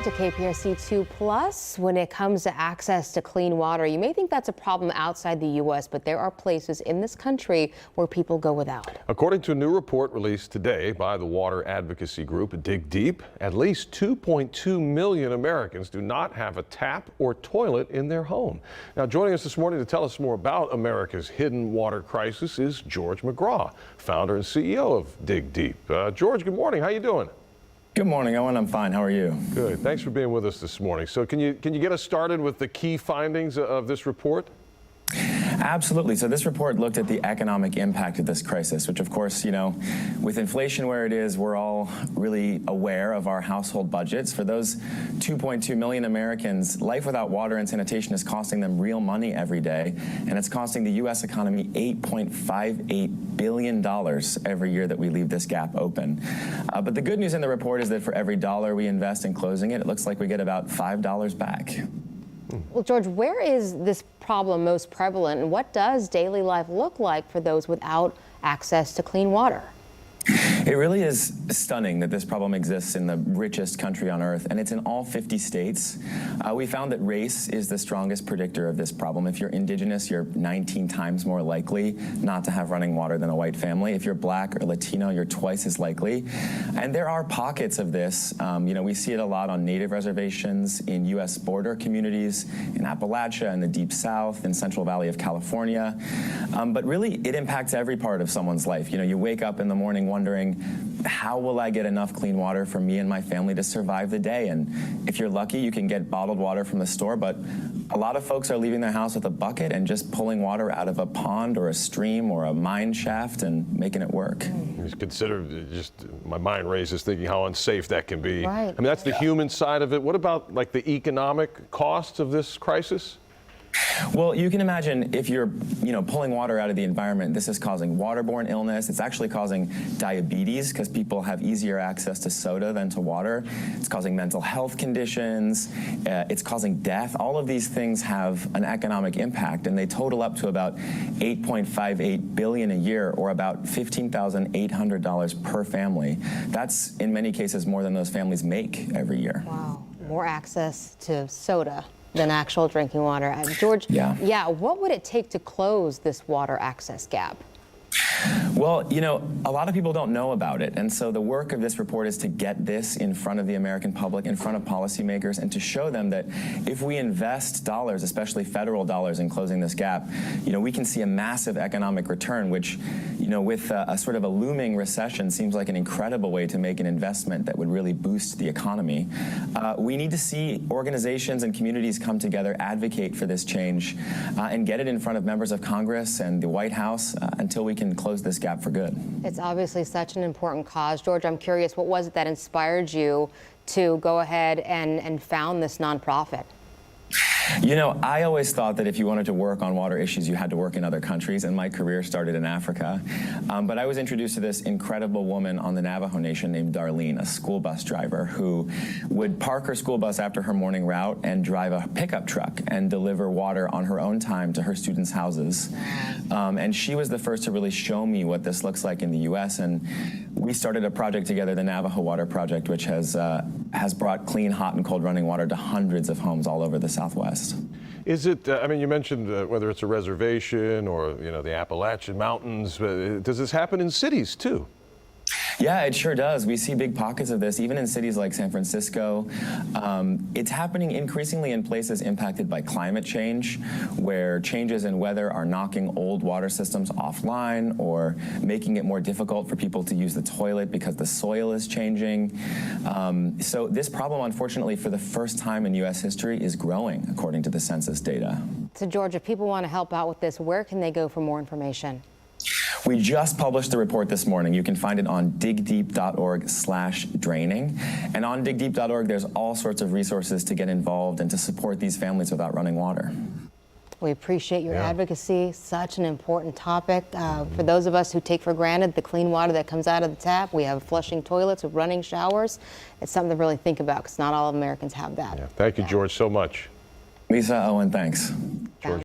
to KPRC 2 Plus. When it comes to access to clean water, you may think that's a problem outside the U.S., but there are places in this country where people go without. According to a new report released today by the water advocacy group Dig Deep, at least 2.2 million Americans do not have a tap or toilet in their home. Now, joining us this morning to tell us more about America's hidden water crisis is George McGraw, founder and CEO of Dig Deep. George, good morning. How you doing? Good morning, Owen. I'm fine. How are you? Good. Thanks for being with us this morning. So can you get us started with the key findings of this report? Absolutely. So this report looked at the economic impact of this crisis, which of course, with inflation where it is, we're all really aware of our household budgets. For those 2.2 million Americans, life without water and sanitation is costing them real money every day, and it's costing the U.S. economy $8.58 billion every year that we leave this gap open. But the good news in the report is that for every dollar we invest in closing it, it looks like we get about $5 back. Well, George, where is this problem most prevalent, and what does daily life look like for those without access to clean water? It really is stunning that this problem exists in the richest country on earth, and it's in all 50 states. We found that race is the strongest predictor of this problem. If you're indigenous, you're 19 times more likely not to have running water than a white family. If you're black or Latino, you're twice as likely. And there are pockets of this. We see it a lot on native reservations, in U.S. border communities, in Appalachia, in the Deep South, in Central Valley of California. But really, it impacts every part of someone's life. You wake up in the morning wondering, how will I get enough clean water for me and my family to survive the day? And if you're lucky, you can get bottled water from the store, but a lot of folks are leaving their house with a bucket and just pulling water out of a pond or a stream or a mine shaft and making it work. It's considered, my mind races thinking how unsafe that can be. Right. I mean, that's the human side of it. What about like the economic costs of this crisis? Well, you can imagine if you're, pulling water out of the environment, this is causing waterborne illness. It's actually causing diabetes because people have easier access to soda than to water. It's causing mental health conditions. It's causing death. All of these things have an economic impact, and they total up to about $8.58 billion a year, or about $15,800 per family. That's, in many cases, more than those families make every year. Wow. More access to soda than actual drinking water. George, what would it take to close this water access gap? Well, a lot of people don't know about it, and so the work of this report is to get this in front of the American public, in front of policymakers, and to show them that if we invest dollars, especially federal dollars, in closing this gap, we can see a massive economic return, which, with a sort of a looming recession, seems like an incredible way to make an investment that would really boost the economy. We need to see organizations and communities come together, advocate for this change, and get it in front of members of Congress and the White House until we can close this gap for good. It's obviously such an important cause. George, I'm curious, what was it that inspired you to go ahead and found this nonprofit? I always thought that if you wanted to work on water issues, you had to work in other countries, and my career started in Africa. But I was introduced to this incredible woman on the Navajo Nation named Darlene, a school bus driver who would park her school bus after her morning route and drive a pickup truck and deliver water on her own time to her students' houses. And she was the first to really show me what this looks like in the U.S., and we started a project together, the Navajo Water Project, which has brought clean, hot, and cold running water to hundreds of homes all over the Southwest. Is it, you mentioned whether it's a reservation or, the Appalachian Mountains, does this happen in cities too? Yeah, it sure does. We see big pockets of this, even in cities like San Francisco. It's happening increasingly in places impacted by climate change, where changes in weather are knocking old water systems offline or making it more difficult for people to use the toilet because the soil is changing. So this problem, unfortunately, for the first time in U.S. history, is growing, according to the census data. So, George, if people want to help out with this, where can they go for more information? We just published the report this morning. You can find it on digdeep.org/draining. And on digdeep.org, there's all sorts of resources to get involved and to support these families without running water. We appreciate your advocacy. Such an important topic. For those of us who take for granted the clean water that comes out of the tap, we have flushing toilets with running showers. It's something to really think about because not all Americans have that. Thank you, George, so much. Lisa, Owen, thanks.